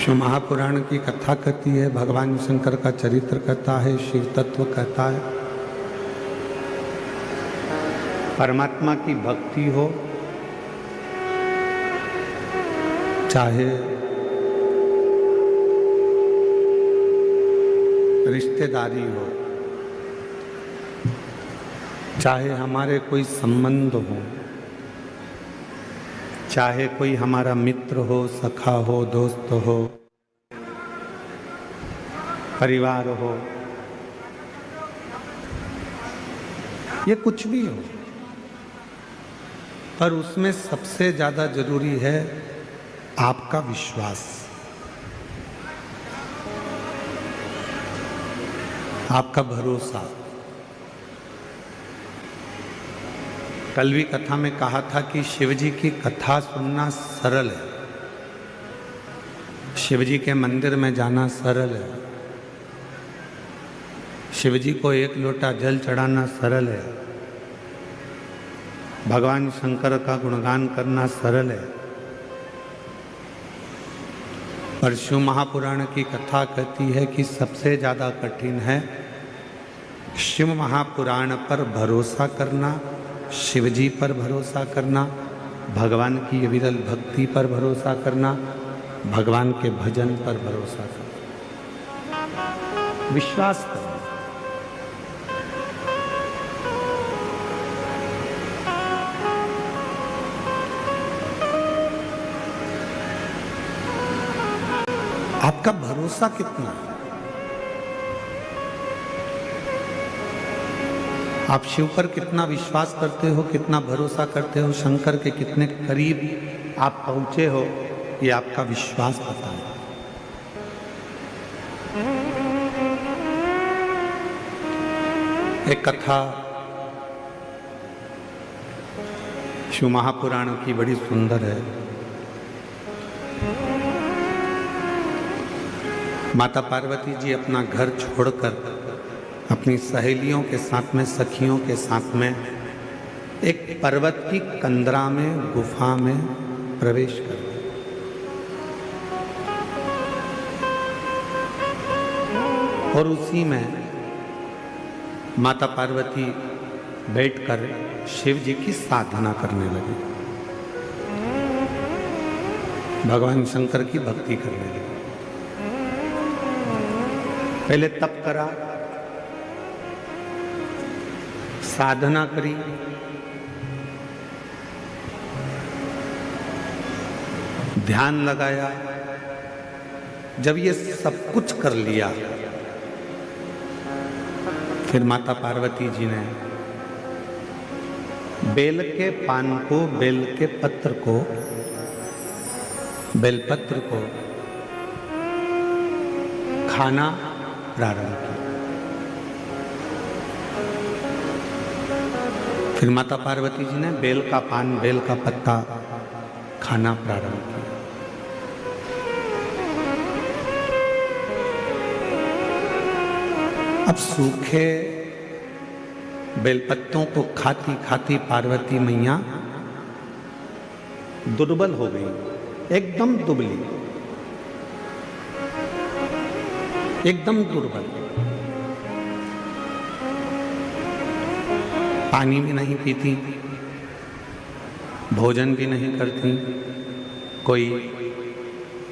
शिव महापुराण की कथा कहती है, भगवान शंकर का चरित्र कहता है, शिव तत्व कहता है। परमात्मा की भक्ति हो, चाहे रिश्तेदारी हो, चाहे हमारे कोई संबंध हो, चाहे कोई हमारा मित्र हो, सखा हो, दोस्त हो, परिवार हो, ये कुछ भी हो, पर उसमें सबसे ज्यादा जरूरी है आपका विश्वास, आपका भरोसा। कल भी कथा में कहा था कि शिव जी की कथा सुनना सरल है, शिव जी के मंदिर में जाना सरल है, शिव जी को एक लोटा जल चढ़ाना सरल है, भगवान शंकर का गुणगान करना सरल है। पर शिव महापुराण की कथा कहती है कि सबसे ज़्यादा कठिन है शिव महापुराण पर भरोसा करना, शिव जी पर भरोसा करना, भगवान की विरल भक्ति पर भरोसा करना, भगवान के भजन पर भरोसा करना, विश्वास करना। आपका भरोसा कितना है? आप शिव पर कितना विश्वास करते हो, कितना भरोसा करते हो, शंकर के कितने करीब आप पहुंचे हो, ये आपका विश्वास बताता है। एक कथा शिव महापुराण की बड़ी सुंदर है। माता पार्वती जी अपना घर छोड़कर अपनी सहेलियों के साथ में, सखियों के साथ में एक पर्वत की कंदरा में, गुफा में प्रवेश कर गए। और उसी में माता पार्वती बैठकर शिव जी की साधना करने लगी, भगवान शंकर की भक्ति करने लगी। पहले तप करा, साधना करी, ध्यान लगाया। जब ये सब कुछ कर लिया, फिर माता पार्वती जी ने बेल के पान को, बेल के पत्र को, बेलपत्र को खाना प्रारंभ किया। फिर माता पार्वती जी ने बेल का पान, बेल का पत्ता खाना प्रारंभ किया। अब सूखे बेलपत्तों को खाती खाती पार्वती मैया दुर्बल हो गई, एकदम दुबली, एकदम दुर्बल। पानी भी नहीं पीती, भोजन भी नहीं करती, कोई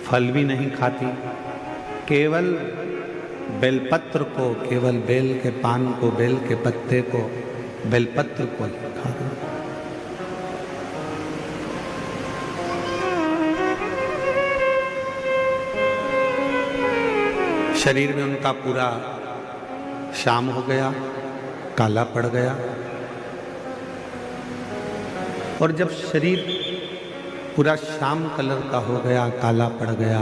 फल भी नहीं खाती, केवल बेलपत्र को, केवल बेल के पान को, बेल के पत्ते को, बेलपत्र को ही खा रही। शरीर में उनका पूरा शाम हो गया, काला पड़ गया। और जब शरीर पूरा शाम कलर का हो गया, काला पड़ गया,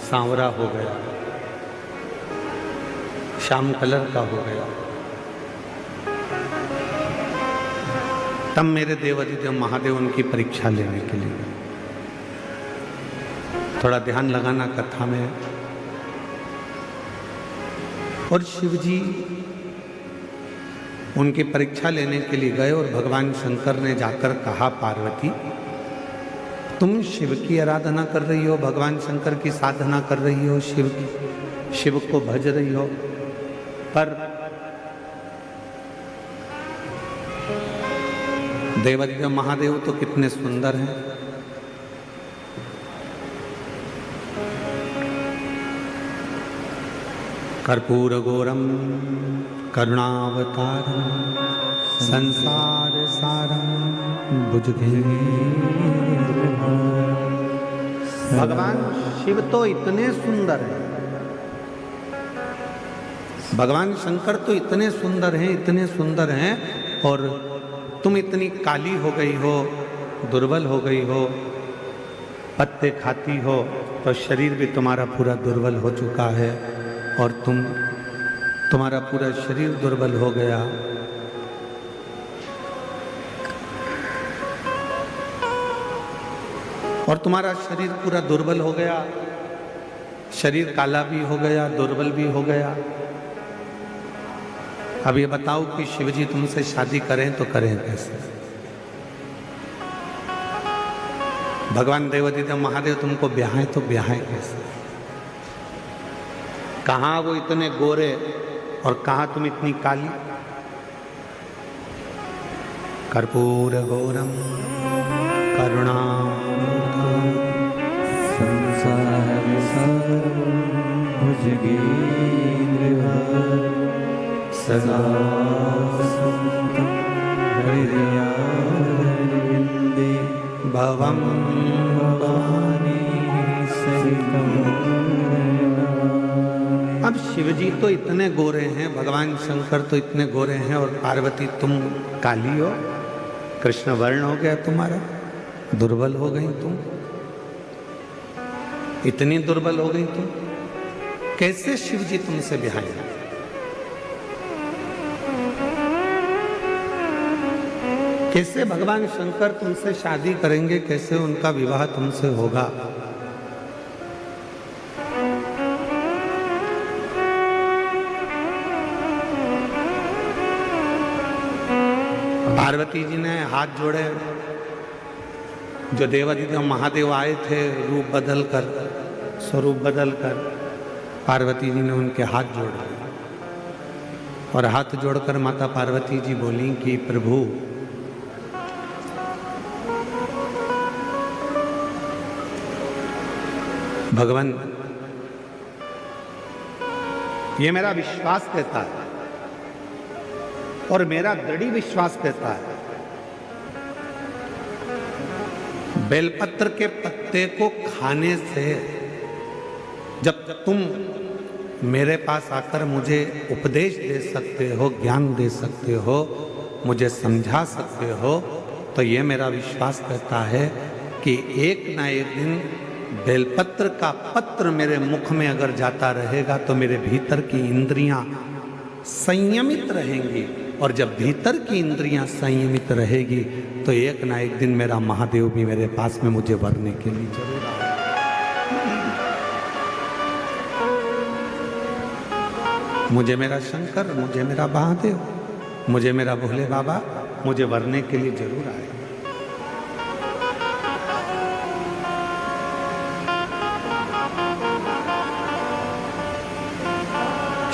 सांवरा हो गया, शाम कलर का हो गया, तब मेरे देवाधिदेव महादेव उनकी परीक्षा लेने के लिए, थोड़ा ध्यान लगाना कथा में। और शिव जी उनकी परीक्षा लेने के लिए गए और भगवान शंकर ने जाकर कहा, पार्वती तुम शिव की आराधना कर रही हो, भगवान शंकर की साधना कर रही हो, शिव को भज रही हो, पर देवादिदेव महादेव तो कितने सुंदर हैं। कर्पूर गौरम करुणावतारम संसार सारम भुजगेन्द्र। भगवान शिव तो इतने सुंदर हैं, भगवान शंकर तो इतने सुंदर हैं, इतने सुंदर हैं, और तुम इतनी काली हो गई हो, दुर्बल हो गई हो, पत्ते खाती हो, तो शरीर भी तुम्हारा पूरा दुर्बल हो चुका है, और तुम्हारा पूरा शरीर दुर्बल हो गया। और तुम्हारा शरीर पूरा दुर्बल हो गया, शरीर काला भी हो गया, दुर्बल भी हो गया। अब ये बताओ कि शिवजी तुमसे शादी करें तो करें कैसे? भगवान देवादिदेव महादेव तुमको ब्याहें तो ब्याहें कैसे? कहाँ वो इतने गोरे और कहाँ तुम इतनी काली? कर्पूर गौरम करुणा संसार सारम भुजगेन्द्र सदा वसन्तं हृदयारविन्दे भवं भवानी सहितं। अब शिवजी तो इतने गोरे हैं, भगवान शंकर तो इतने गोरे हैं, और पार्वती तुम काली हो, कृष्ण वर्ण हो गया तुम्हारा, दुर्बल हो गई तुम, इतनी दुर्बल हो गई तुम, कैसे शिवजी तुमसे ब्याहेंगे? कैसे भगवान शंकर तुमसे शादी करेंगे? कैसे उनका विवाह तुमसे होगा? पार्वती जी ने हाथ जोड़े, जो देवादिदेव महादेव आए थे रूप बदल कर, स्वरूप बदल कर, पार्वती जी ने उनके हाथ जोड़ लिए, और हाथ जोड़कर माता पार्वती जी बोली कि प्रभु, भगवान, ये मेरा विश्वास कहता है, और मेरा दृढ़ विश्वास कहता है, बेलपत्र के पत्ते को खाने से जब तुम मेरे पास आकर मुझे उपदेश दे सकते हो, ज्ञान दे सकते हो, मुझे समझा सकते हो, तो ये मेरा विश्वास कहता है कि एक ना एक दिन बेलपत्र का पत्र मेरे मुख में अगर जाता रहेगा तो मेरे भीतर की इंद्रियां संयमित रहेंगी, और जब भीतर की इंद्रियां संयमित रहेगी तो एक ना एक दिन मेरा महादेव भी मेरे पास में मुझे वरने के लिए जरूर आएगा। मुझे मेरा शंकर, मुझे मेरा महादेव, मुझे मेरा भोले बाबा मुझे वरने के लिए जरूर आएगा।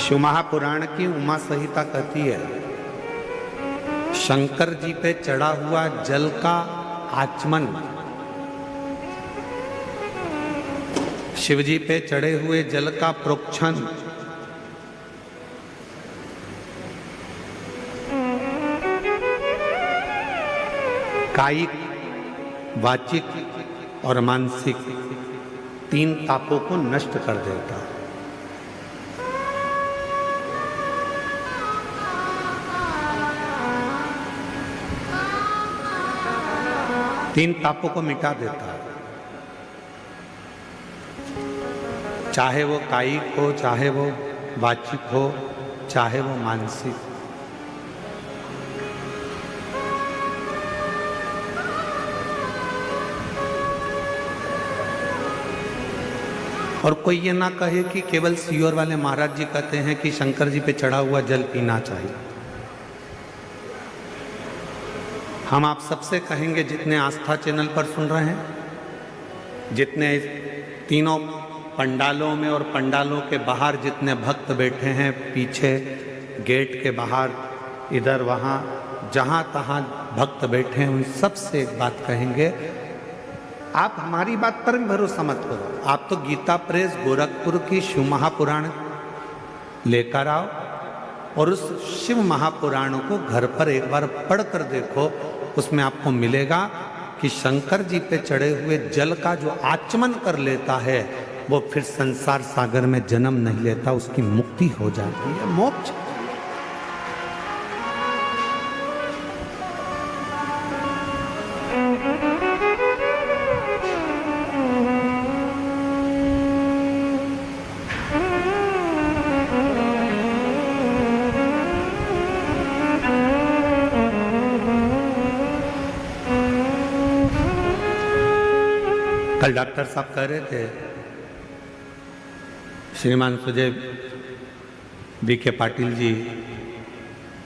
शिव महापुराण की उमा संहिता कहती है, शंकर जी पे चढ़ा हुआ जल का आचमन, शिव जी पे चढ़े हुए जल का प्रोक्षण, कायिक, वाचिक और मानसिक 3 तापों को नष्ट कर देता है। तीन तापों को मिटा देता है, चाहे वो कायिक हो, चाहे वो वाचिक हो, चाहे वो मानसिक। और कोई ये ना कहे कि केवल सीहोर वाले महाराज जी कहते हैं कि शंकर जी पे चढ़ा हुआ जल पीना चाहिए। हम आप सबसे कहेंगे, जितने आस्था चैनल पर सुन रहे हैं, जितने तीनों पंडालों में और पंडालों के बाहर जितने भक्त बैठे हैं, पीछे गेट के बाहर, इधर वहाँ जहाँ तहाँ भक्त बैठे हैं, उन सब से एक बात कहेंगे, आप हमारी बात पर भी भरोसा मत करो। आप तो गीता प्रेस गोरखपुर की शिव महापुराण लेकर आओ और उस शिव महापुराण को घर पर एक बार पढ़ कर देखो। उसमें आपको मिलेगा कि शंकर जी पे चढ़े हुए जल का जो आचमन कर लेता है वो फिर संसार सागर में जन्म नहीं लेता, उसकी मुक्ति हो जाती है, मोक्ष। कल डॉक्टर साहब कह रहे थे, श्रीमान सुजय वी.के. पाटिल जी,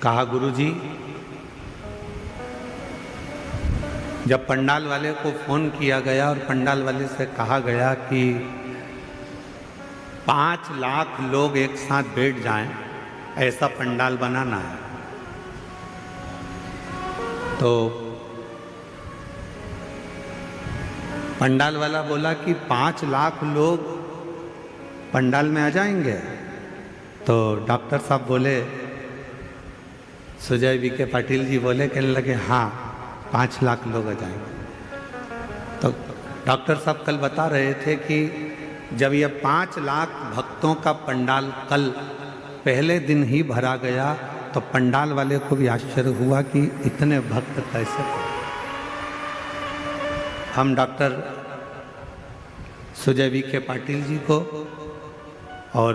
कहा गुरु जी, जब पंडाल वाले को फोन किया गया और पंडाल वाले से कहा गया कि 5 लाख लोग एक साथ बैठ जाएं, ऐसा पंडाल बनाना है, तो पंडाल वाला बोला कि 5 लाख लोग पंडाल में आ जाएंगे। तो डॉक्टर साहब बोले, सुजय वी.के. पाटिल जी बोले, कहने लगे हाँ 5 लाख लोग आ जाएंगे। तो डॉक्टर साहब कल बता रहे थे कि जब ये 5 लाख भक्तों का पंडाल कल पहले दिन ही भरा गया, तो पंडाल वाले को भी आश्चर्य हुआ कि इतने भक्त कैसे। हम डॉक्टर सुजय वी.के. पाटिल जी को और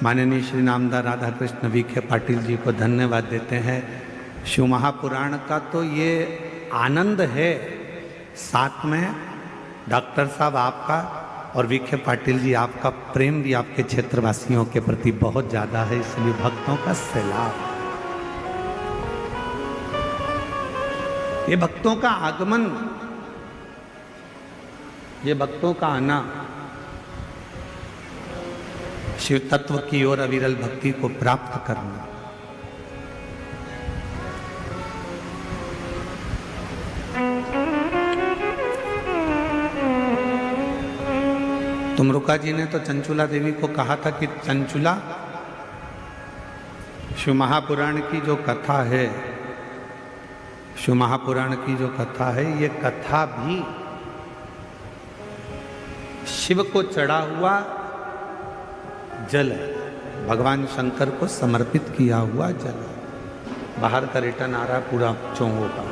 माननीय श्री नामदार राधा कृष्ण वी.के. पाटिल जी को धन्यवाद देते हैं। शिव महापुराण का तो ये आनंद है, साथ में डॉक्टर साहब आपका और वी.के. पाटिल जी आपका प्रेम भी आपके क्षेत्रवासियों के प्रति बहुत ज़्यादा है, इसलिए भक्तों का सैलाब। ये भक्तों का आगमन, ये भक्तों का आना शिव तत्व की ओर अविरल भक्ति को प्राप्त करना, तुमरुका जी ने तो चंचुला देवी को कहा था कि चंचुला, शिव महापुराण की जो कथा है, शिव महापुराण की जो कथा है, ये कथा भी शिव को चढ़ा हुआ जल है, भगवान शंकर को समर्पित किया हुआ जल है। बाहर का रिटर्न आ रहा पूरा चोंगों का।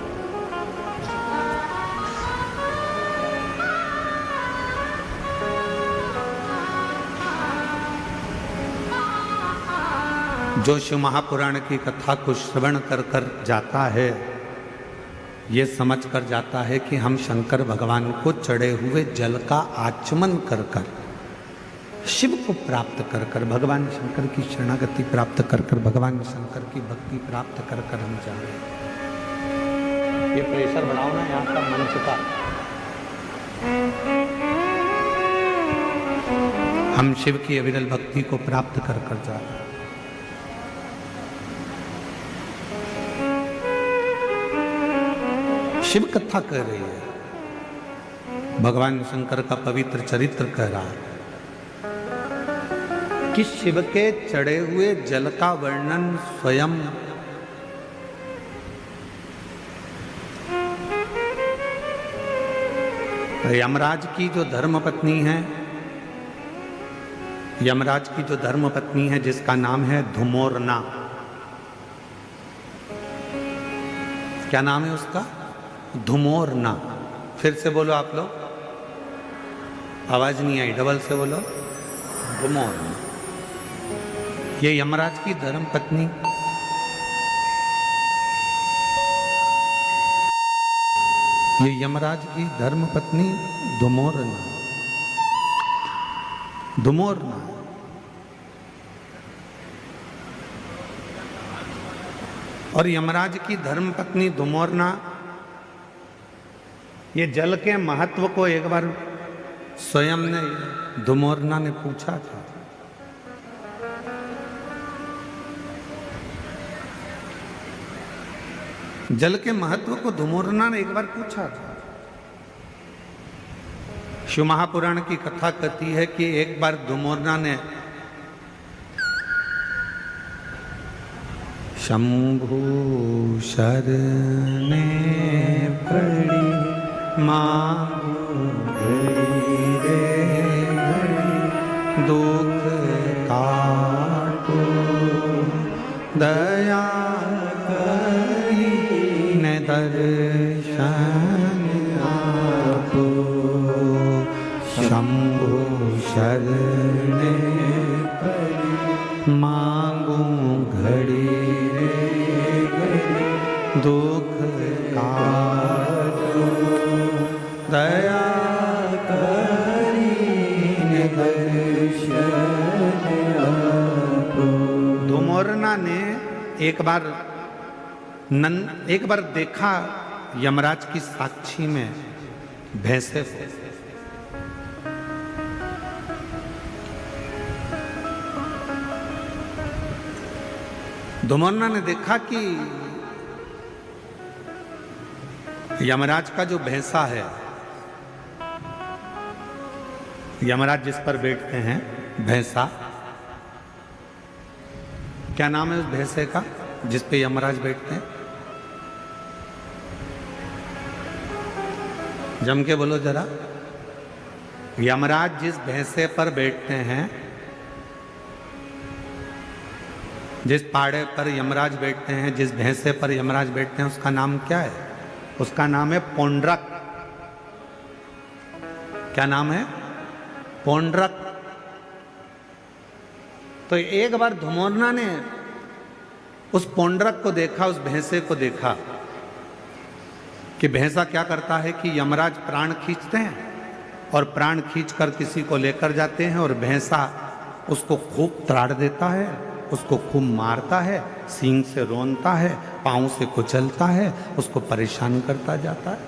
जो शिव महापुराण की कथा को श्रवण कर कर जाता है, ये समझ कर जाता है कि हम शंकर भगवान को चढ़े हुए जल का आचमन कर कर, शिव को प्राप्त कर कर, भगवान शंकर की शरणागति प्राप्त कर कर, भगवान शंकर की भक्ति प्राप्त कर कर हम जा रहे हैं। ये प्रेशर बढ़ाओ ना यहाँ का मंच का। हम शिव की अविरल भक्ति को प्राप्त कर कर जा रहे हैं। शिव कथा कह रही है, भगवान शंकर का पवित्र चरित्र कह रहा है कि शिव के चढ़े हुए जल का वर्णन स्वयं यमराज की जो धर्मपत्नी है, यमराज की जो धर्मपत्नी है जिसका नाम है धुमोरना। क्या नाम है उसका? धुमोरना। फिर से बोलो आप लोग, आवाज नहीं आई, डबल से बोलो, धुमोरना। ये यमराज की धर्मपत्नी, ये यमराज की धर्मपत्नी धुमोरना, धुमोरना। और यमराज की धर्मपत्नी धुमोरना ये जल के महत्व को एक बार स्वयं ने धुमोरना ने पूछा था। जल के महत्व को धुमोरना ने एक बार पूछा था। शिव महापुराण की कथा कहती है कि एक बार धुमोरना ने शंभु शरणे पड़ी मांगो रे दुख काटो दया करी ने दर्शन आपो शंभु शरणे पड़ी मांगो घड़ी दुख काटो दया करीने दर्शन आपो। धुमोरना ने एक बार देखा यमराज की साक्षी में भैंसे को। धुमोरना ने देखा कि यमराज का जो भैंसा है, यमराज जिस पर बैठते हैं भैंसा, क्या नाम है उस भैंसे का जिस पे यमराज बैठते हैं? जम के बोलो जरा। यमराज जिस भैंसे पर बैठते हैं, जिस पाड़े पर यमराज बैठते हैं, जिस भैंसे पर यमराज बैठते हैं, उसका नाम क्या है? उसका नाम है पौंड्रक। क्या नाम है? पौंड्रक। तो एक बार धुमोरना ने उस पौंड्रक को देखा, उस भैंसे को देखा कि भैंसा क्या करता है कि यमराज प्राण खींचते हैं और प्राण खींचकर किसी को लेकर जाते हैं और भैंसा उसको खूब त्राड़ देता है, उसको खूब मारता है, सींग से रोनता है, पाँव से कुचलता है, उसको परेशान करता जाता है।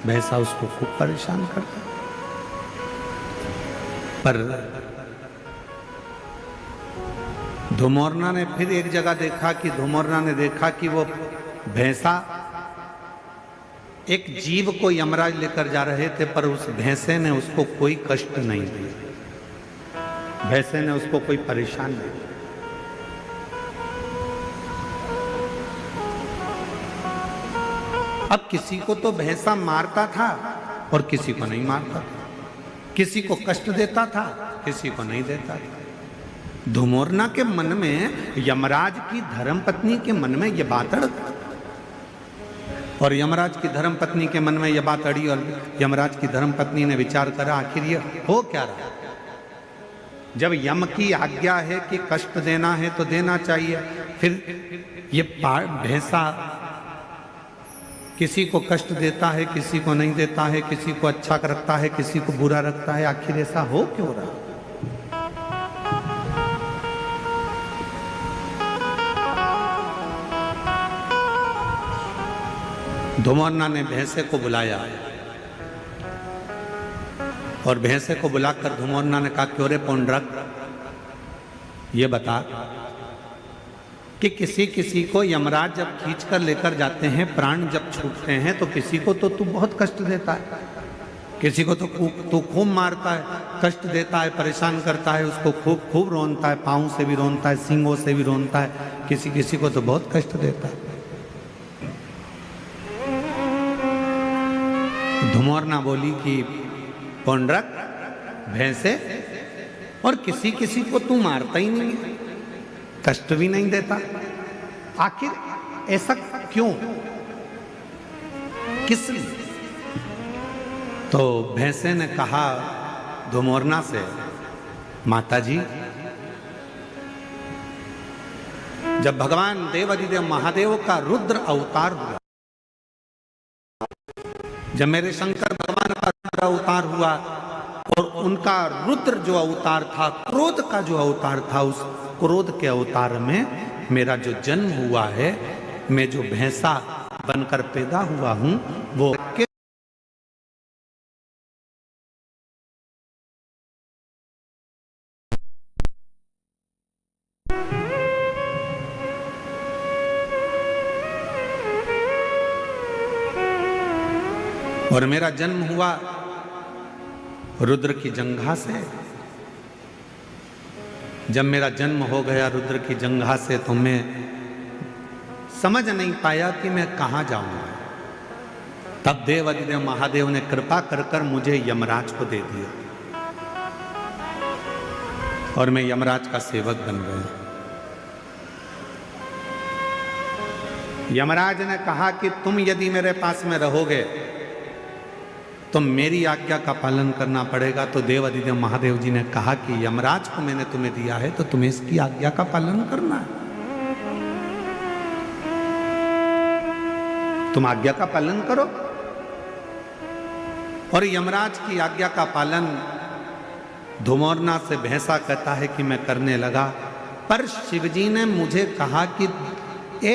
भैंसा उसको खूब परेशान करता है। पर धुमोरना ने फिर एक जगह देखा कि धुमोरना ने देखा कि वो भैंसा एक जीव को यमराज लेकर जा रहे थे, पर उस भैंसे ने उसको कोई कष्ट नहीं दिया। भैंसे ने उसको कोई परेशान नहीं किया। अब किसी को तो भैंसा मारता था और किसी को नहीं मारता था, किसी को कष्ट देता था, किसी को नहीं देता था। धुमोरना के मन में, यमराज की धर्मपत्नी के मन में यह बात अड़, और यमराज की धर्मपत्नी के मन में यह बात अड़ी, और यमराज की धर्मपत्नी ने विचार करा आखिर ये हो क्या रहा। जब यम की आज्ञा है कि कष्ट देना है तो देना चाहिए, फिर ये भैंसा किसी को कष्ट देता है, किसी को नहीं देता है, किसी को अच्छा रखता है, किसी को बुरा रखता है, आखिर ऐसा हो क्यों रहा। धुमोरना ने भैंसे को बुलाया और भैंसे को बुलाकर धुमोरना ने कहा, क्यों रे पौंड्रक, ये बता कि किसी किसी को यमराज जब खींच कर लेकर जाते हैं, प्राण जब छूटते हैं, तो किसी को तो तू बहुत कष्ट देता है, किसी को तो तू खूब मारता है, कष्ट देता है, परेशान करता है, उसको खूब खूब रोनता है, पाँव से भी रोनता है, सींगों से भी रोनता है, किसी किसी को तो बहुत कष्ट देता है। धुमोरना बोली कि पौंड्रक, भैंसे, और किसी किसी को तू मारता ही नहीं है, कष्ट भी नहीं देता, आखिर ऐसा क्यों, किस लिए? तो भैंसे ने कहा धुमोरना से, माताजी, जब भगवान देवाधिदेव महादेव का रुद्र अवतार हुआ, जब मेरे शंकर भगवान का रुद्र अवतार हुआ और उनका रुद्र जो अवतार था, क्रोध का जो अवतार था, उस क्रोध के अवतार में मेरा जो जन्म हुआ है, मैं जो भैंसा बनकर पैदा हुआ हूं, वो और मेरा जन्म हुआ रुद्र की जंघा से। जब मेरा जन्म हो गया रुद्र की जंघा से तो मैं समझ नहीं पाया कि मैं कहां जाऊंगा। तब देवाधिदेव महादेव ने कृपा कर कर मुझे यमराज को दे दिया और मैं यमराज का सेवक बन गया। यमराज ने कहा कि तुम यदि मेरे पास में रहोगे तो मेरी आज्ञा का पालन करना पड़ेगा। तो देवाधिदेव महादेव जी ने कहा कि यमराज को मैंने तुम्हें दिया है तो तुम्हें इसकी आज्ञा का पालन करना है। तुम आज्ञा का पालन करो। और यमराज की आज्ञा का पालन धुमोरना से भैंसा कहता है कि मैं करने लगा। पर शिवजी ने मुझे कहा कि ए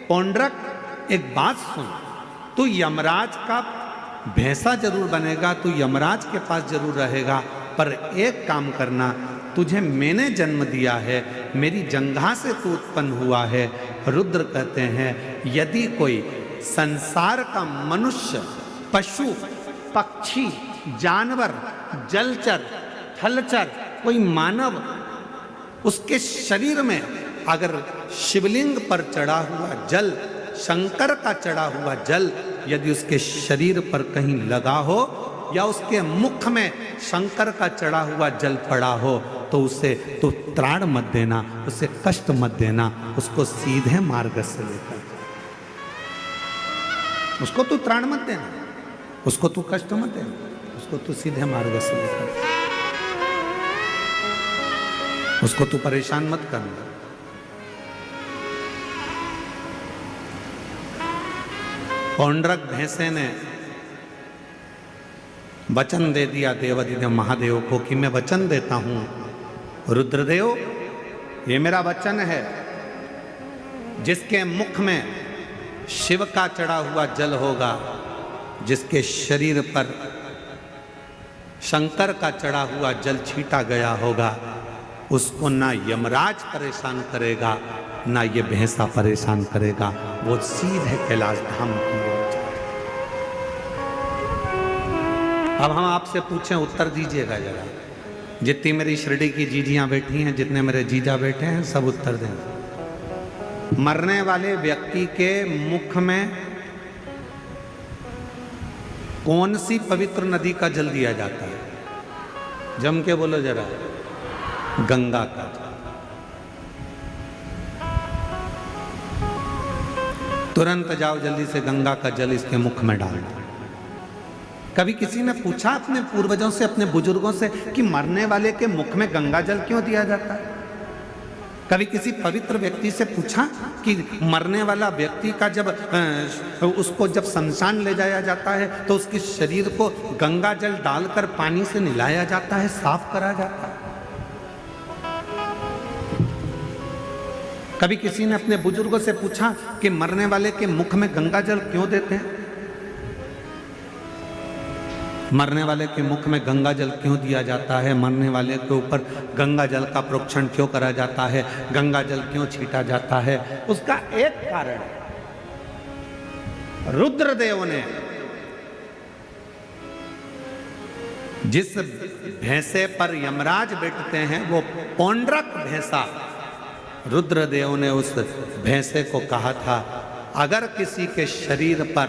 पौंड्रक, एक बात सुन, तू यमराज का भैंसा जरूर बनेगा, तू यमराज के पास जरूर रहेगा, पर एक काम करना, तुझे मैंने जन्म दिया है, मेरी जंघा से तू उत्पन्न हुआ है। रुद्र कहते हैं यदि कोई संसार का मनुष्य, पशु, पक्षी, जानवर, जलचर, थलचर, कोई मानव, उसके शरीर में अगर शिवलिंग पर चढ़ा हुआ जल, शंकर का चढ़ा हुआ जल यदि उसके शरीर पर कहीं लगा हो या उसके मुख में शंकर का चढ़ा हुआ जल पड़ा हो तो उसे तो त्राण मत देना, उसे कष्ट मत देना, उसको सीधे मार्ग से लेकर, उसको तू त्राण मत देना, उसको तू कष्ट मत देना, उसको तू सीधे मार्ग से लेकर, उसको तू परेशान मत करना। पौंड्रक भैंसे ने वचन दे दिया देवाधिदेव महादेव को कि मैं वचन देता हूं रुद्रदेव, ये मेरा वचन है, जिसके मुख में शिव का चढ़ा हुआ जल होगा, जिसके शरीर पर शंकर का चढ़ा हुआ जल छीटा गया होगा, उसको ना यमराज परेशान करेगा ना ये भैंसा परेशान करेगा, वो सीधे कैलाश धाम की ओर जाए। अब हम आपसे पूछें, उत्तर दीजिएगा जरा। जितनी मेरी शिरडी की जीजियां बैठी हैं, जितने मेरे जीजा बैठे हैं, सब उत्तर दें। मरने वाले व्यक्ति के मुख में कौन सी पवित्र नदी का जल दिया जाता है? जम के बोलो जरा। गंगा का। तुरंत जाओ जल्दी से गंगा का जल इसके मुख में डाल दो। कभी किसी ने पूछा अपने पूर्वजों से, अपने बुजुर्गों से कि मरने वाले के मुख में गंगा जल क्यों दिया जाता है? कभी किसी पवित्र व्यक्ति से पूछा कि मरने वाला व्यक्ति का जब उसको जब शमशान ले जाया जाता है तो उसके शरीर को गंगा जल डालकर पानी से नहलाया जाता है, साफ करा जाता है? कभी किसी ने अपने बुजुर्गों से पूछा कि मरने वाले के मुख में गंगा जल क्यों देते हैं? मरने वाले के मुख में गंगा जल क्यों दिया जाता है? मरने वाले के ऊपर गंगा जल का प्रोक्षण क्यों करा जाता है? गंगा जल क्यों छीटा जाता है? उसका एक कारण है, रुद्रदेव ने जिस भैंसे पर यमराज बैठते हैं वो पौंड्रक भैंसा, रुद्रदेव ने उस भैंसे को कहा था अगर किसी के शरीर पर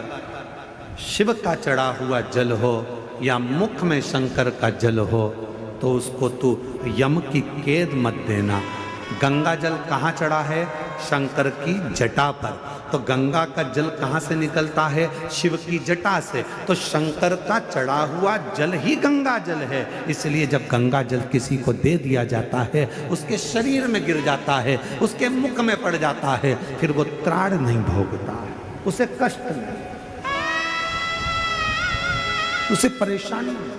शिव का चढ़ा हुआ जल हो या मुख में शंकर का जल हो तो उसको तू यम की कैद मत देना। गंगा जल कहाँ चढ़ा है? शंकर की जटा पर। तो गंगा का जल कहाँ से निकलता है? शिव की जटा से। तो शंकर का चढ़ा हुआ जल ही गंगा जल है। इसलिए जब गंगा जल किसी को दे दिया जाता है, उसके शरीर में गिर जाता है, उसके मुख में पड़ जाता है, फिर वो त्राण नहीं भोगता है, उसे कष्ट नहीं, उसे परेशानी नहीं।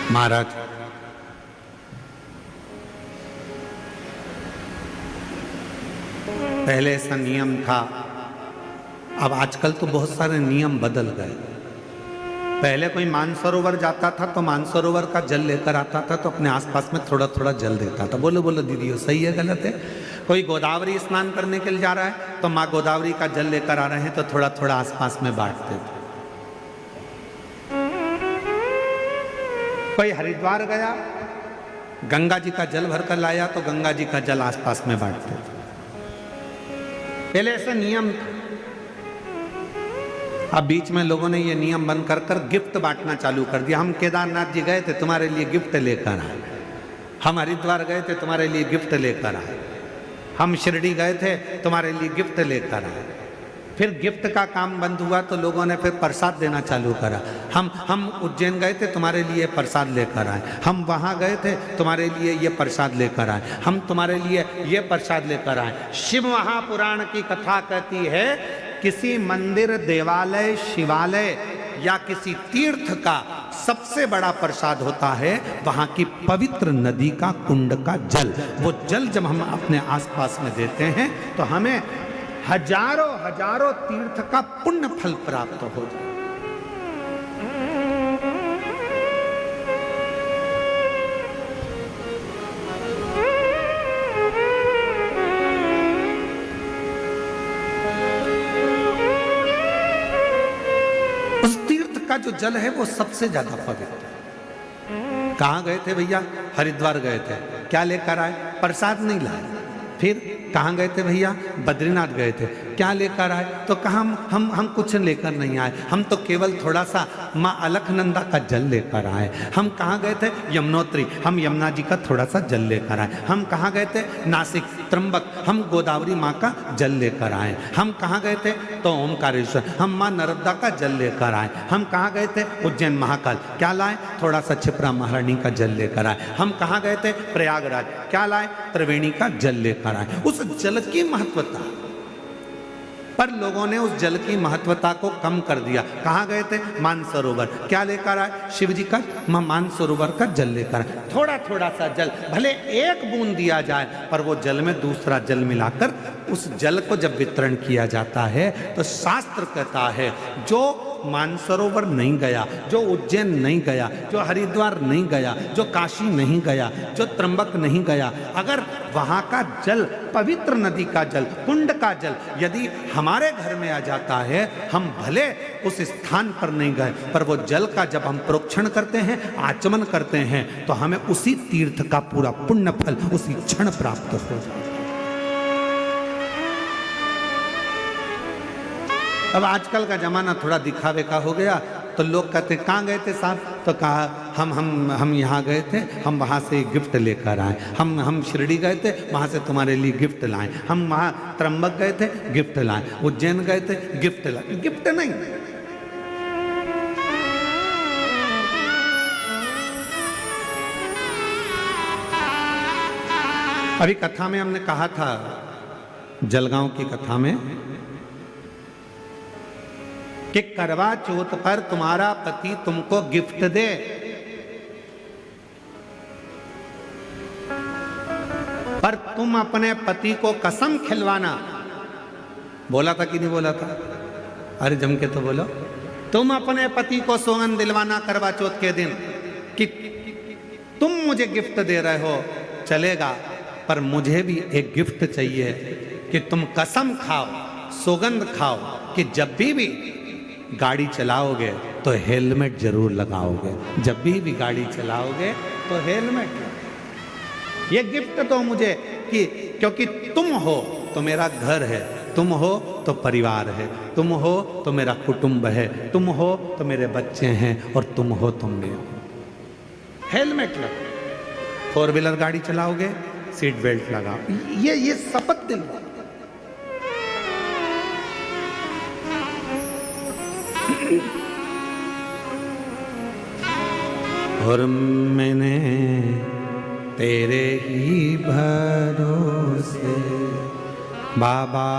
महाराज, पहले ऐसा नियम था, अब आजकल तो बहुत सारे नियम बदल गए। पहले कोई मानसरोवर जाता था तो मानसरोवर का जल लेकर आता था तो अपने आसपास में थोड़ा थोड़ा जल देता था। बोलो बोलो दीदी, वो सही है गलत है? कोई गोदावरी स्नान करने के लिए जा रहा है तो माँ गोदावरी का जल लेकर आ रहे हैं तो थोड़ा थोड़ा आसपास में बांटते थे। कोई हरिद्वार गया, गंगा जी का जल भरकर लाया तो गंगा जी का जल आसपास में बांटते थे। पहले ऐसा नियम था। अब बीच में लोगों ने ये नियम बंद कर कर गिफ्ट बांटना चालू कर दिया। हम केदारनाथ जी गए थे, तुम्हारे लिए गिफ्ट लेकर आए। हम हरिद्वार गए थे, तुम्हारे लिए गिफ्ट लेकर आए। हम शिरडी गए थे, तुम्हारे लिए गिफ्ट लेकर आए। फिर गिफ्ट का काम बंद हुआ तो लोगों ने फिर प्रसाद देना चालू करा। हम उज्जैन गए थे, तुम्हारे लिए प्रसाद लेकर आए। हम वहाँ गए थे, तुम्हारे लिए ये प्रसाद लेकर आए। हम तुम्हारे लिए ये प्रसाद लेकर आए। शिव महापुराण की कथा कहती है, किसी मंदिर, देवालय, शिवालय या किसी तीर्थ का सबसे बड़ा प्रसाद होता है वहां की पवित्र नदी का कुंड का जल। वो जल जब हम अपने आसपास में देते हैं तो हमें हजारों हजारों तीर्थ का पुण्य फल प्राप्त हो जाए। उस तीर्थ का जो जल है वो सबसे ज्यादा पवित्र है। कहाँ गए थे भैया? हरिद्वार गए थे। क्या लेकर आए? प्रसाद नहीं लाए। फिर कहाँ गए थे भैया? बद्रीनाथ गए थे। क्या लेकर आए? तो कहा हम कुछ लेकर नहीं आए, हम तो केवल थोड़ा सा माँ अलखनंदा का जल लेकर आए। हम कहाँ गए थे? यमुनोत्री, हम यमुना जी का थोड़ा सा जल लेकर आए। हम कहाँ गए थे? नासिक, त्र्यंबक, हम गोदावरी माँ का जल लेकर आए। हम कहाँ गए थे? तो ओमकारेश्वर, हम माँ नर्मदा का जल लेकर आए। हम कहाँ गए थे? उज्जैन महाकाल। क्या लाए? थोड़ा सा क्षिप्रा महारानी का जल लेकर आए। हम कहाँ गए थे? प्रयागराज। क्या लाए? त्रिवेणी का जल लेकर आए। उस जल की महत्वता, पर लोगों ने उस जल की महत्वता को कम कर दिया। कहाँ गए थे? मानसरोवर। क्या लेकर आए? शिव जी का मानसरोवर का जल लेकर आए। थोड़ा थोड़ा सा जल, भले एक बूंद दिया जाए, पर वो जल में दूसरा जल मिलाकर उस जल को जब वितरण किया जाता है तो शास्त्र कहता है, जो मानसरोवर नहीं गया, जो उज्जैन नहीं गया, जो हरिद्वार नहीं गया, जो काशी नहीं गया, जो त्र्यंबक नहीं गया, अगर वहाँ का जल, पवित्र नदी का जल, कुंड का जल यदि हमारे घर में आ जाता है, हम भले उस स्थान पर नहीं गए, पर वो जल का जब हम प्रोक्षण करते हैं, आचमन करते हैं, तो हमें उसी तीर्थ का पूरा पुण्य फल उसी क्षण प्राप्त हो जाता है। अब आजकल का जमाना थोड़ा दिखावे का हो गया, तो लोग कहते कहाँ गए थे साहब? तो कहा हम यहाँ गए थे, हम वहाँ से गिफ्ट लेकर आए। हम शिरडी गए थे, वहाँ से तुम्हारे लिए गिफ्ट लाए। हम वहाँ त्र्यंबक गए थे, गिफ्ट लाए। उज्जैन गए थे, गिफ्ट लाए। गिफ्ट नहीं, अभी कथा में हमने कहा था, जलगांव की कथा में, कि करवा चौथ पर तुम्हारा पति तुमको गिफ्ट दे, पर तुम अपने पति को कसम खिलवाना। बोला था कि नहीं बोला था? अरे जम के तो बोलो। तुम अपने पति को सौगंध दिलवाना करवा चौथ के दिन कि तुम मुझे गिफ्ट दे रहे हो, चलेगा, पर मुझे भी एक गिफ्ट चाहिए कि तुम कसम खाओ, सौगंध खाओ कि जब भी गाड़ी चलाओगे तो हेलमेट जरूर लगाओगे। जब भी गाड़ी चलाओगे तो हेलमेट। ये गिफ्ट तो मुझे कि क्योंकि तुम हो तो मेरा घर है, तुम हो तो परिवार है, तुम हो तो मेरा कुटुंब है, तुम हो तो मेरे बच्चे हैं, और तुम हो तुम में हो। हेलमेट लगाओ। 4 व्हीलर गाड़ी चलाओगे, सीट बेल्ट लगाओ। ये शपथ दिलवाओ। और मैंने तेरे ही भरोसे बाबा,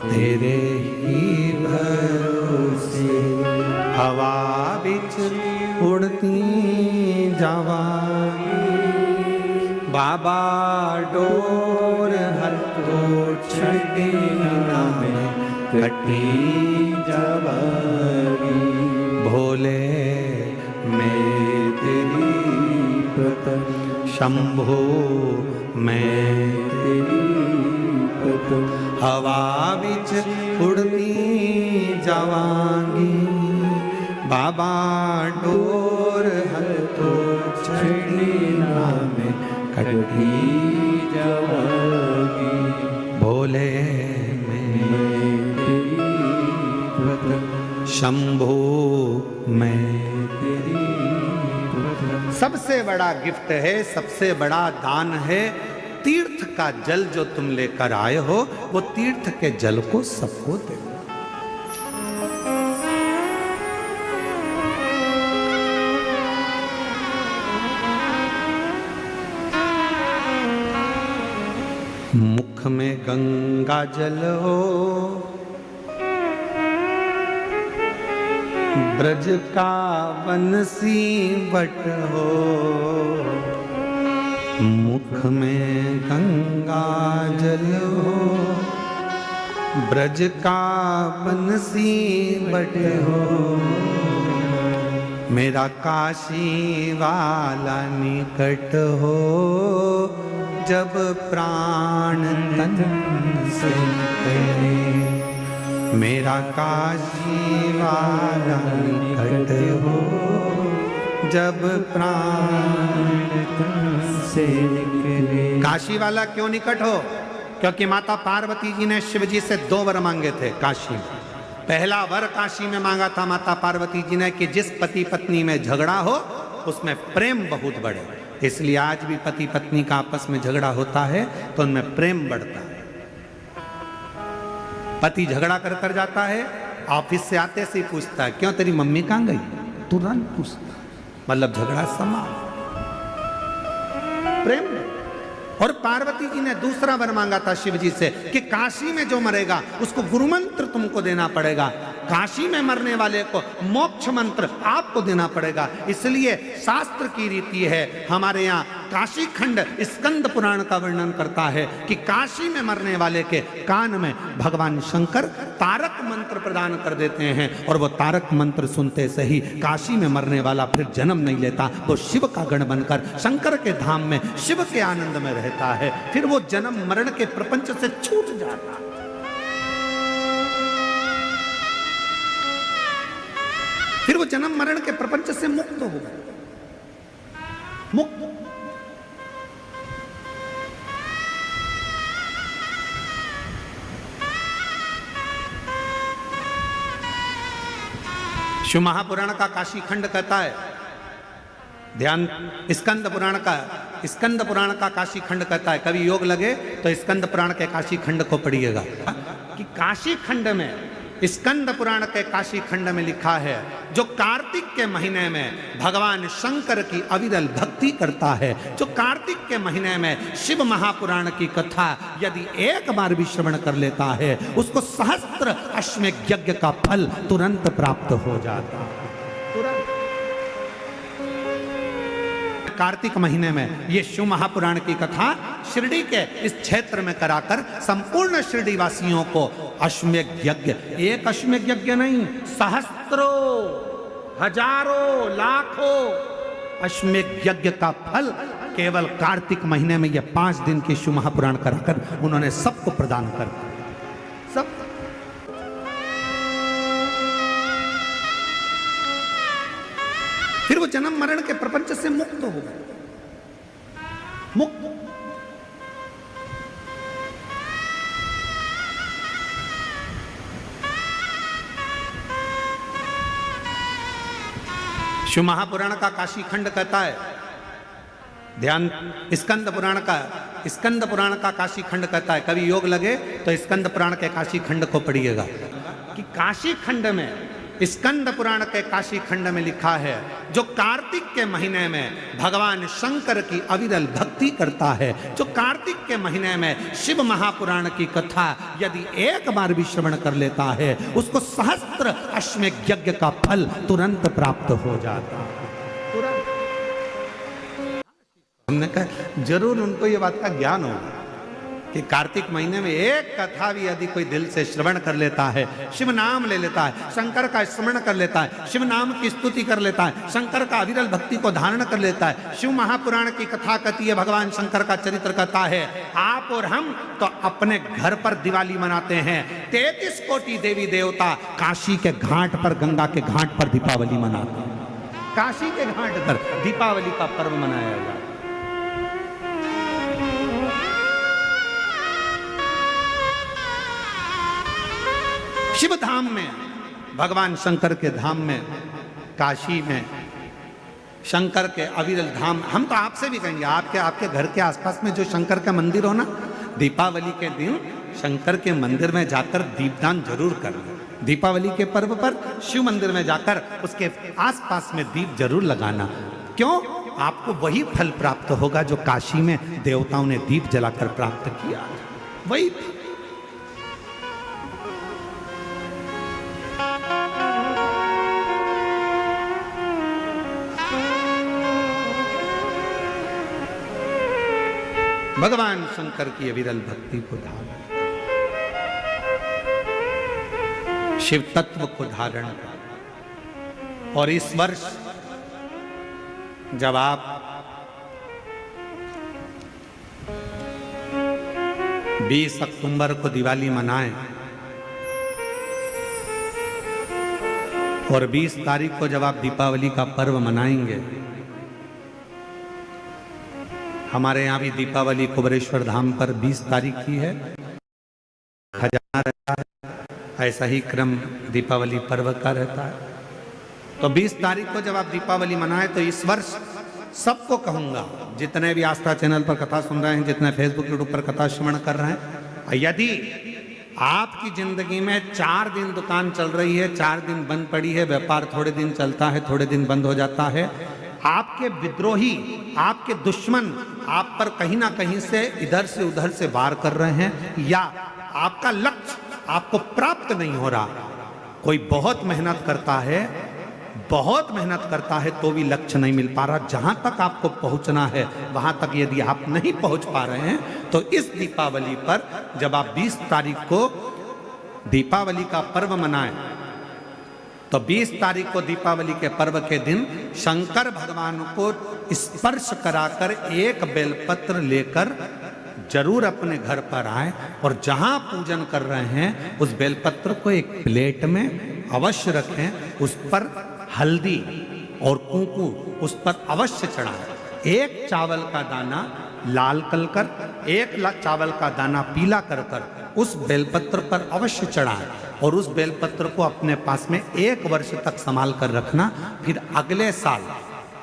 तेरे ही भरोसे हवा बिच उड़ती जावांगी बाबा, डोर हथों छड़ी ना में कटी जावांगी। भोले भोले मैं तेरी पतन शंभो मैं तेरी पतन हवा बिच उड़ती जावांगी बाबा डोर हल तो छड़ी नाम कटी जावागी भोले मैं तेरी पतन शंभो मैं तेरी पतन सबसे बड़ा गिफ्ट है, सबसे बड़ा दान है तीर्थ का जल जो तुम लेकर आए हो, वो तीर्थ के जल को सबको दे। मुख में गंगा जल हो, ब्रज का बंसी बट हो, मुख में गंगा जल हो, ब्रज का बंसी बट हो, मेरा काशी वाला निकट हो, जब प्राण तन से निकले, मेरा काशी वाला निकट हो, जब प्राण तन से निकले। काशी वाला क्यों निकट हो? क्योंकि माता पार्वती जी ने शिव जी से 2 वर मांगे थे काशी में। पहला वर काशी में मांगा था माता पार्वती जी ने कि जिस पति पत्नी में झगड़ा हो उसमें प्रेम बहुत बढ़े। इसलिए आज भी पति पत्नी का आपस में झगड़ा होता है तो उनमें प्रेम बढ़ता है। पति झगड़ा कर कर जाता है, ऑफिस से आते से ही पूछता है क्यों तेरी मम्मी कहाँ गई, तुरंत पूछता, मतलब झगड़ा समाप्त, प्रेम। और पार्वती जी ने दूसरा वर मांगा था शिव जी से कि काशी में जो मरेगा उसको गुरु मंत्र तुमको देना पड़ेगा, काशी में मरने वाले को मोक्ष मंत्र आपको देना पड़ेगा। इसलिए शास्त्र की रीति है, हमारे यहाँ काशी खंड स्कंद पुराण का वर्णन करता है कि काशी में मरने वाले के कान में भगवान शंकर तारक मंत्र प्रदान कर देते हैं और वो तारक मंत्र सुनते से ही काशी में मरने वाला फिर जन्म नहीं लेता, वो शिव का गण बनकर शंकर के धाम में शिव के आनंद में रहता है, फिर वो जन्म मरण के प्रपंच से छूट जाता है। फिर वो जन्म मरण के प्रपंच से मुक्त हो गए, मुक्त। शिव महापुराण का काशी खंड कहता है, ध्यान, स्कंद पुराण का काशी खंड कहता है, कभी योग लगे तो स्कंद पुराण के काशी खंड को पढ़िएगा कि काशी खंड में, स्कंद पुराण के काशी खंड में लिखा है जो कार्तिक के महीने में भगवान शंकर की अविरल भक्ति करता है, जो कार्तिक के महीने में शिव महापुराण की कथा यदि एक बार भी श्रवण कर लेता है उसको सहस्त्र अश्वमेध यज्ञ का फल तुरंत प्राप्त हो जाता है, तुरंत। कार्तिक महीने में ये शिव महापुराण की कथा शिरडी के इस क्षेत्र में कराकर संपूर्ण शिरडी वासियों को अश्वमेध यज्ञ, एक अश्वमेध यज्ञ नहीं, सहस्त्रों हजारों लाखों अश्वमेध यज्ञ का फल केवल कार्तिक महीने में ये 5 दिन की शिव महापुराण कराकर उन्होंने सबको प्रदान कर दिया, सब। फिर वो जन्म मरण के प्रपंच से मुक्त हो गए, मुक्त। शिव महापुराण का काशी खंड कहता है, ध्यान, स्कंद पुराण का काशी खंड कहता है, कभी योग लगे तो स्कंद पुराण के काशी खंड को पढ़िएगा कि काशी खंड में, स्कंद पुराण के काशी खंड में लिखा है जो कार्तिक के महीने में भगवान शंकर की अविरल भक्ति करता है, जो कार्तिक के महीने में शिव महापुराण की कथा यदि एक बार भी श्रवण कर लेता है उसको सहस्त्र अश्वमेध यज्ञ का फल तुरंत प्राप्त हो जाता है, तुरंत। हमने कहा जरूर उनको ये बात का ज्ञान होगा, कि कार्तिक महीने में एक कथा भी यदि कोई दिल से श्रवण कर लेता है, शिव नाम ले लेता है, शंकर का स्मरण कर लेता है, शिव नाम की स्तुति कर लेता है, शंकर का अविरल भक्ति को धारण कर लेता है। शिव महापुराण की कथा कहती है, भगवान शंकर का चरित्र कथा है। आप और हम तो अपने घर पर दिवाली मनाते हैं। 33 कोटि देवी देवता काशी के घाट पर, गंगा के घाट पर दीपावली मनाते हैं। काशी के घाट पर दीपावली का पर्व मनाया जाता है। शिव धाम में, भगवान शंकर के धाम में, काशी में, शंकर के अविरल धाम, हम तो आपसे भी कहेंगे, आपके घर के आसपास में जो शंकर का मंदिर हो ना, दीपावली के दिन शंकर के मंदिर में जाकर दीपदान जरूर करना। दीपावली के पर्व पर शिव मंदिर में जाकर उसके आसपास में दीप जरूर लगाना। क्यों? आपको वही फल प्राप्त होगा जो काशी में देवताओं ने दीप जलाकर प्राप्त किया, वही। भगवान शंकर की अविरल भक्ति को धारण, शिव तत्व को धारण कर। और इस वर्ष जब आप 20 अक्टूबर को दिवाली मनाएं और 20 तारीख को जब आप दीपावली का पर्व मनाएंगे, हमारे यहाँ भी दीपावली कुबेरेश्वर धाम पर 20 तारीख की है, खजाना रहता है। ऐसा ही क्रम दीपावली पर्व का रहता है। तो 20 तारीख को जब आप दीपावली मनाएं, तो इस वर्ष सबको कहूंगा, जितने भी आस्था चैनल पर कथा सुन रहे हैं, जितने फेसबुक यूट्यूब पर कथा श्रवण कर रहे हैं, यदि आपकी जिंदगी में 4 दिन दुकान चल रही है, 4 दिन बंद पड़ी है, व्यापार थोड़े दिन चलता है, थोड़े दिन बंद हो जाता है, आपके विद्रोही, आपके दुश्मन आप पर कहीं ना कहीं से इधर से उधर से वार कर रहे हैं, या आपका लक्ष्य आपको प्राप्त नहीं हो रहा, कोई बहुत मेहनत करता है तो भी लक्ष्य नहीं मिल पा रहा, जहां तक आपको पहुंचना है वहां तक यदि आप नहीं पहुंच पा रहे हैं, तो इस दीपावली पर जब आप 20 तारीख को दीपावली का पर्व मनाएं, तो 20 तारीख को दीपावली के पर्व के दिन शंकर भगवान को स्पर्श कराकर एक बेलपत्र लेकर जरूर अपने घर पर आए, और जहां पूजन कर रहे हैं उस बेलपत्र को एक प्लेट में अवश्य रखें, उस पर हल्दी और कुंकू उस पर अवश्य चढ़ाएं। एक चावल का दाना लाल कर, एक चावल का दाना पीला कर उस बेलपत्र पर अवश्य चढ़ाएं, और उस बेलपत्र को अपने पास में 1 वर्ष तक संभाल कर रखना। फिर अगले साल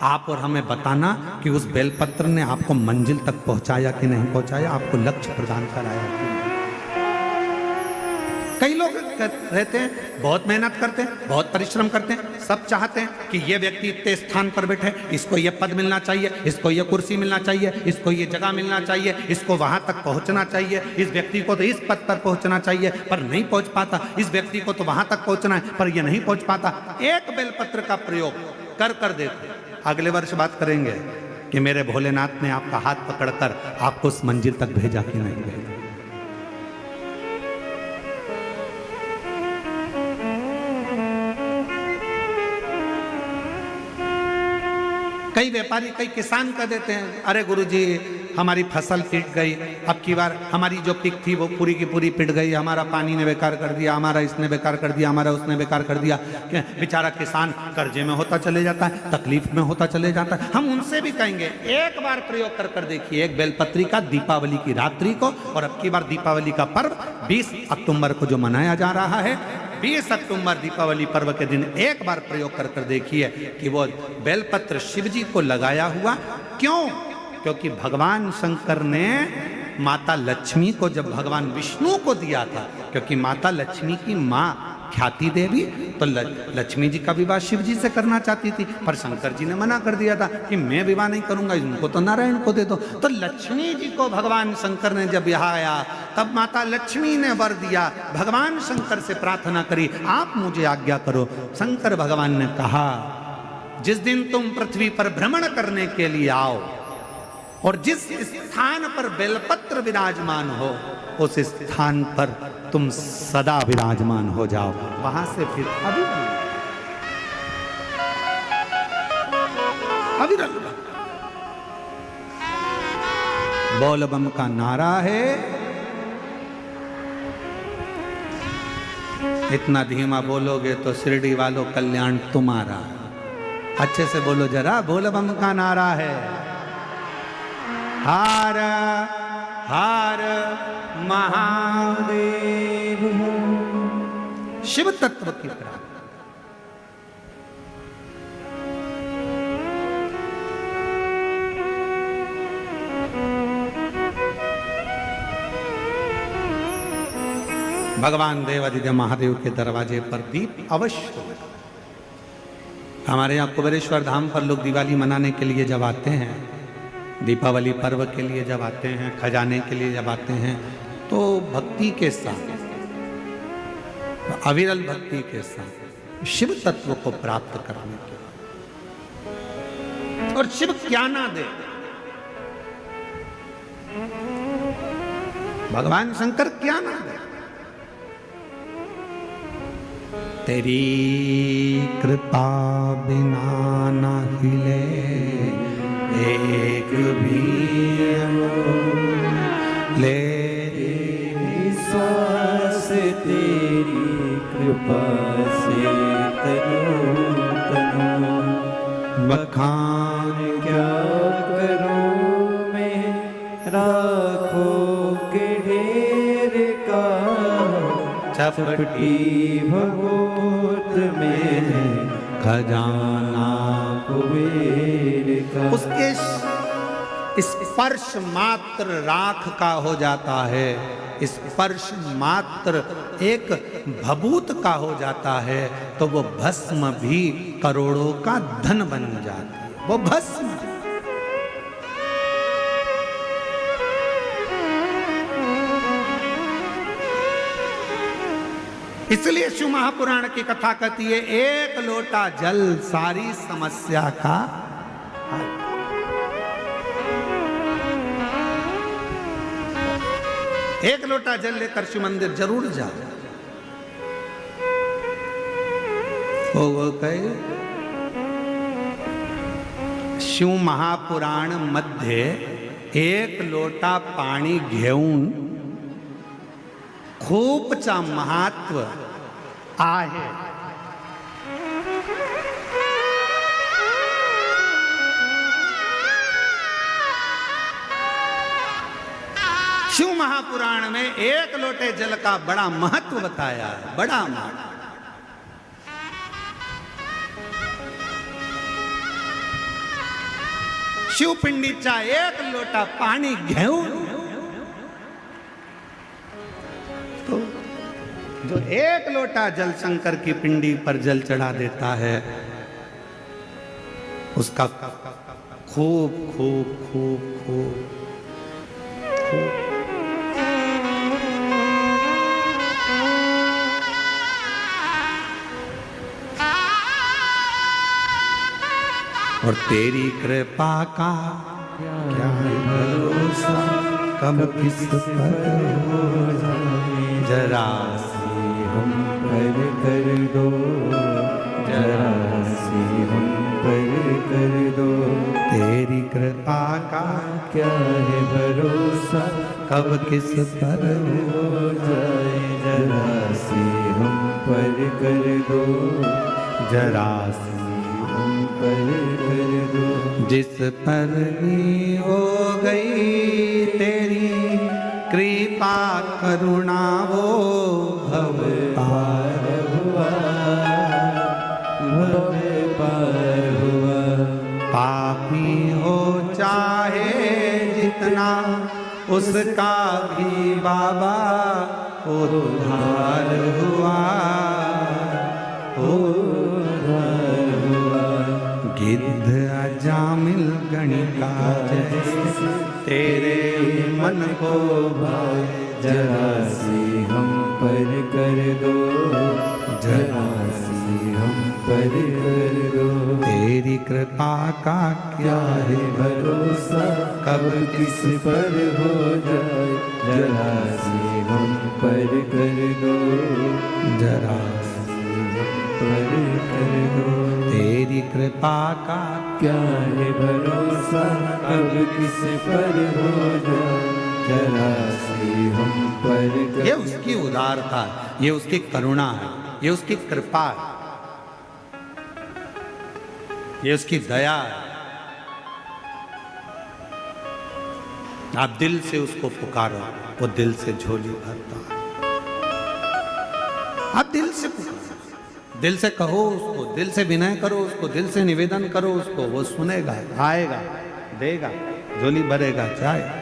आप और हमें बताना कि उस बेलपत्र ने आपको मंजिल तक पहुंचाया कि नहीं पहुंचाया, आपको लक्ष्य प्रदान कराया कि नहीं। कई लोग रहते हैं, बहुत मेहनत करते हैं, बहुत परिश्रम करते हैं, सब चाहते हैं कि ये व्यक्ति इतने स्थान पर बैठे, इसको ये पद मिलना चाहिए, इसको ये कुर्सी मिलना चाहिए, इसको ये जगह मिलना चाहिए, इसको वहां तक पहुंचना चाहिए, इस व्यक्ति को तो इस पद पर पहुंचना चाहिए पर नहीं पहुंच पाता, इस व्यक्ति को तो वहां तक पहुंचना है पर ये नहीं पहुंच पाता। एक बेलपत्र का प्रयोग कर देते, अगले वर्ष बात करेंगे कि मेरे भोलेनाथ ने आपका हाथ पकड़कर आपको उस मंजिल तक भेजा कि नहीं भेजा। कई व्यापारी, कई किसान कह देते हैं, अरे गुरुजी हमारी फसल पिट गई, अब की बार हमारी जो पिक थी वो पूरी की पूरी पिट गई, हमारा पानी ने बेकार कर दिया, हमारा इसने बेकार कर दिया, हमारा उसने बेकार कर दिया। बेचारा किसान कर्जे में होता चले जाता है, तकलीफ में होता चले जाता है। हम उनसे भी कहेंगे एक बार प्रयोग कर देखिए, एक बेलपत्री का दीपावली की रात्रि को, और अब की बार दीपावली का पर्व 20 अक्टूबर को जो मनाया जा रहा है, 20 अक्टूबर दीपावली पर्व के दिन एक बार प्रयोग कर देखिए कि वो बेलपत्र शिव जी को लगाया हुआ। क्यों? क्योंकि भगवान शंकर ने माता लक्ष्मी को जब भगवान विष्णु को दिया था, क्योंकि माता लक्ष्मी की माँ ख्याति देवी तो लक्ष्मी जी का विवाह शिव जी से करना चाहती थी, पर शंकर जी ने मना कर दिया था कि मैं विवाह नहीं करूंगा, इनको तो नारायण को दे दो। तो लक्ष्मी जी को भगवान शंकर ने जब यहाँ आया, तब माता लक्ष्मी ने वर दिया, भगवान शंकर से प्रार्थना करी, आप मुझे आज्ञा करो। शंकर भगवान ने कहा, जिस दिन तुम पृथ्वी पर भ्रमण करने के लिए आओ, और जिस स्थान पर बेलपत्र विराजमान हो उस स्थान पर तुम सदा विराजमान हो जाओ। वहां से फिर अविरल बोल बम का नारा है। इतना धीमा बोलोगे तो शिरडी वालों कल्याण तुम्हारा। अच्छे से बोलो जरा, बोल बम का नारा है। हर हर महादेव। शिव तत्व की प्राप्ति। भगवान देवादिदेव महादेव के दरवाजे पर दीप अवश्य। हमारे यहाँ कुबेरेश्वर धाम पर लोग दिवाली मनाने के लिए जब आते हैं, दीपावली पर्व के लिए जब आते हैं, खजाने के लिए जब आते हैं, तो भक्ति के साथ, अविरल भक्ति के साथ शिव तत्व को प्राप्त करने के। और शिव क्या ना दे। भगवान शंकर क्या ना दे। तेरी कृपा बिना न हिले एक भी ले। विश्वास तेरी कृपा से तनो तनो। बखान क्या करूं मैं राखों के ढेर का। चपटी भगोत में खजाना कुबेर का। उसके स्पर्श मात्र राख का हो जाता है। स्पर्श मात्र एक भभूत का हो जाता है तो वो भस्म भी करोड़ों का धन बन जाती है। वो भस्म। इसलिए शिव महापुराण की कथा कहती है, एक लोटा जल सारी समस्या का हल। एक लोटा जल लेकर शिव मंदिर जरूर जाओ। वो कहे शिव महापुराण मध्ये एक लोटा पाणी घेऊन खूपचा महत्व आहे। शिव महापुराण में एक लोटे जल का बड़ा महत्व बताया है। बड़ा महत्व। शिव पिंडीचा एक लोटा पाणी घेऊन, तो जो एक लोटा जल शंकर की पिंडी पर जल चढ़ा देता है उसका खूब खूब खूब खूब और तेरी कृपा का क्या है भरोसा, कब किस पर हो जाए। जरा सी हम पर कर दो, जरा सी हम पर कर दो। तेरी कृपा का क्या है भरोसा, कब किस पर हो जाए। जरा सी हम पर कर दो, जरा सी हम पर कर दो। जिस पर भी हो गई तेरी कृपा करुणा वो भव पार हुआ, भव पार हुआ। पापी हो चाहे जितना उसका भी बाबा उद्धार हुआ, उद्धार हुआ। गिद्ध अजामिल गणिका जैसे तेरे मन को भाए। जरा सी हम पर कर दो, जरा सी हम पर कर दो। तेरी कृपा का क्या क्या है भरोसा, कब अब किस पर हो जाए, जरा सी हम पर कर दो, जरा पर कर दो। तेरी कृपा का क्या है भरोसा, अब किस पर हो जाए, जरा सी हम पर कर। ये उसकी उदारता है, ये उसकी करुणा है, ये उसकी कृपा है, ये उसकी दया है। आप दिल से उसको पुकारो, वो दिल से झोली भरता है। आप दिल से पुकारो, दिल से कहो उसको, दिल से विनय करो उसको, दिल से निवेदन करो उसको, वो सुनेगा, आएगा, देगा, झोली भरेगा, जाएगा।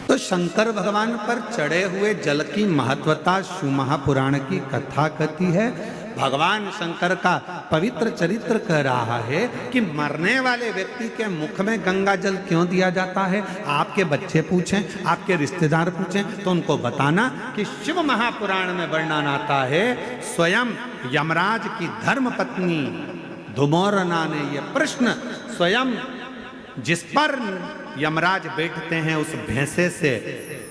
तो शंकर भगवान पर चढ़े हुए जल की महत्वता शिव महापुराण की कथा कहती है। भगवान शंकर का पवित्र चरित्र कह रहा है कि मरने वाले व्यक्ति के मुख में गंगा जल क्यों दिया जाता है। आपके बच्चे पूछें, आपके रिश्तेदार पूछें तो उनको बताना कि शिव महापुराण में वर्णन आता है, स्वयं यमराज की धर्म पत्नी धुमोरना ने यह प्रश्न स्वयं जिस पर यमराज बैठते हैं उस भैंसे से,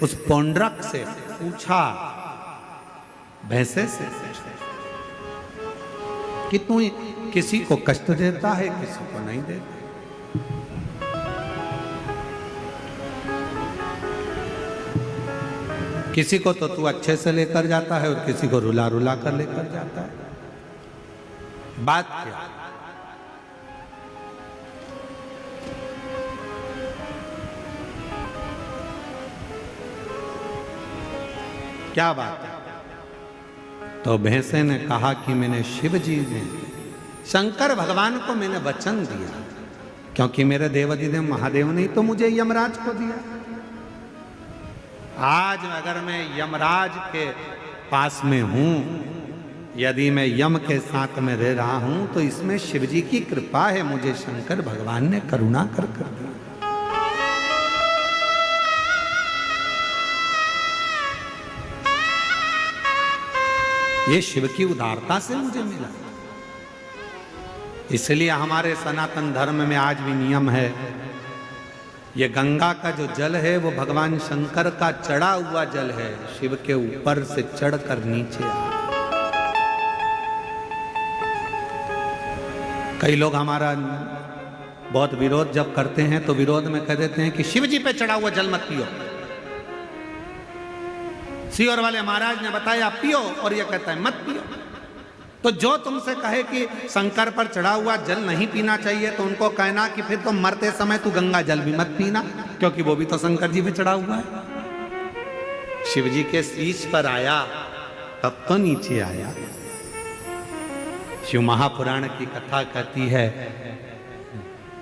उस पौंड्रक से पूछा, भैंसे से कि तू किसी को कष्ट देता है, किसी को नहीं देता। किसी को तो तू अच्छे से लेकर जाता है और किसी को रुला रुला कर लेकर जाता है। बात क्या? क्या बात है? तो भैंसे ने कहा कि मैंने शिव जी ने, शंकर भगवान को मैंने वचन दिया, क्योंकि मेरे देवाधिदेव महादेव ने तो मुझे यमराज को दिया। आज अगर मैं यमराज के पास में हूं, यदि मैं यम के साथ में रह रहा हूं, तो इसमें शिव जी की कृपा है, मुझे शंकर भगवान ने करुणा कर दिया। ये शिव की उदारता से मुझे मिला। इसलिए हमारे सनातन धर्म में आज भी नियम है, ये गंगा का जो जल है वो भगवान शंकर का चढ़ा हुआ जल है, शिव के ऊपर से चढ़कर नीचे आ। कई लोग हमारा बहुत विरोध जब करते हैं तो विरोध में कह देते हैं कि शिव जी पे चढ़ा हुआ जल मत पियो। सीहोर वाले महाराज ने बताया पियो, और ये कहता है मत पियो। तो जो तुमसे कहे कि शंकर पर चढ़ा हुआ जल नहीं पीना चाहिए, तो उनको कहना कि फिर तो मरते समय तू गंगा जल भी मत पीना, क्योंकि वो भी तो शंकर जी पे चढ़ा हुआ है। शिव जी के शीश पर आया तब तो नीचे आया। शिव महापुराण की कथा कहती है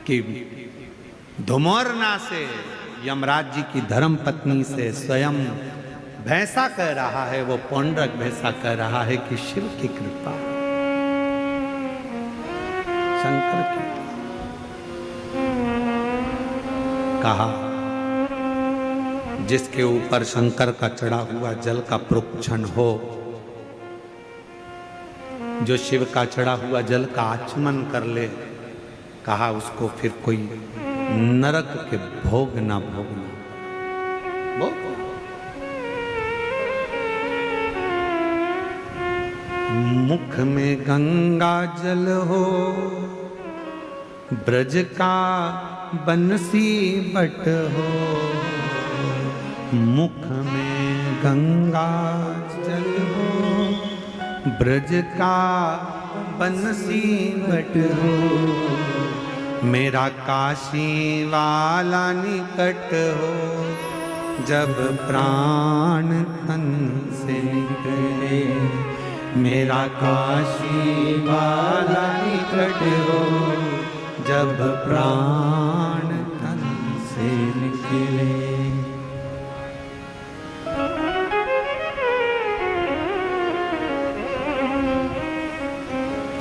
कि धुमोरना से, यमराज जी की धर्म पत्नी से स्वयं भैंसा कह रहा है, वो पौंड्रक भैंसा कह रहा है कि शिव की कृपा, शंकर की। कहा जिसके ऊपर शंकर का चढ़ा हुआ जल का प्रोक्षण हो, जो शिव का चढ़ा हुआ जल का आचमन कर ले, कहा उसको फिर कोई नरक के भोग ना भोगना। मुख में गंगा जल हो, ब्रज का बंसी बट हो। मुख में गंगा जल हो, ब्रज का बंसी बट हो। मेरा काशी वाला निकट हो, जब प्राण तन से निकले। मेरा काशी वाला निकट हो, जब प्राण तन से निकले।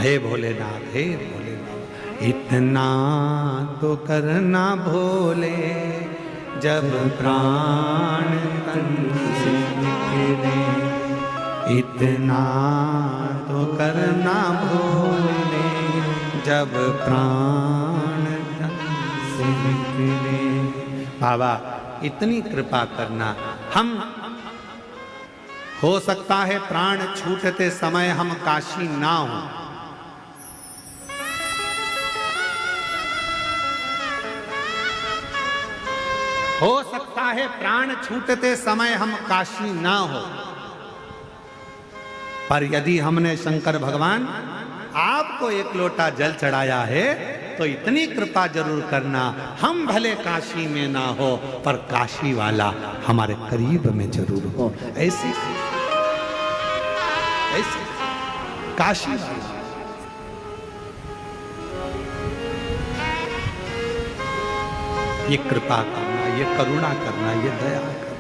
हे भोलेनाथ, हे भोलेनाथ, इतना तो करना भोले, जब प्राण तन से निकले। इतना तो करना भोले, जब प्राण से निकले। बाबा इतनी कृपा करना। हम हो सकता है प्राण छूटते समय हम काशी ना हो, हो सकता है प्राण छूटते समय हम काशी ना हो, पर यदि हमने शंकर भगवान आपको एक लोटा जल चढ़ाया है तो इतनी कृपा जरूर करना, हम भले काशी में ना हो पर काशी वाला हमारे करीब में जरूर हो। ऐसे ऐसे काशी वाला। ये कृपा करना, ये करुणा करना, ये दया करना।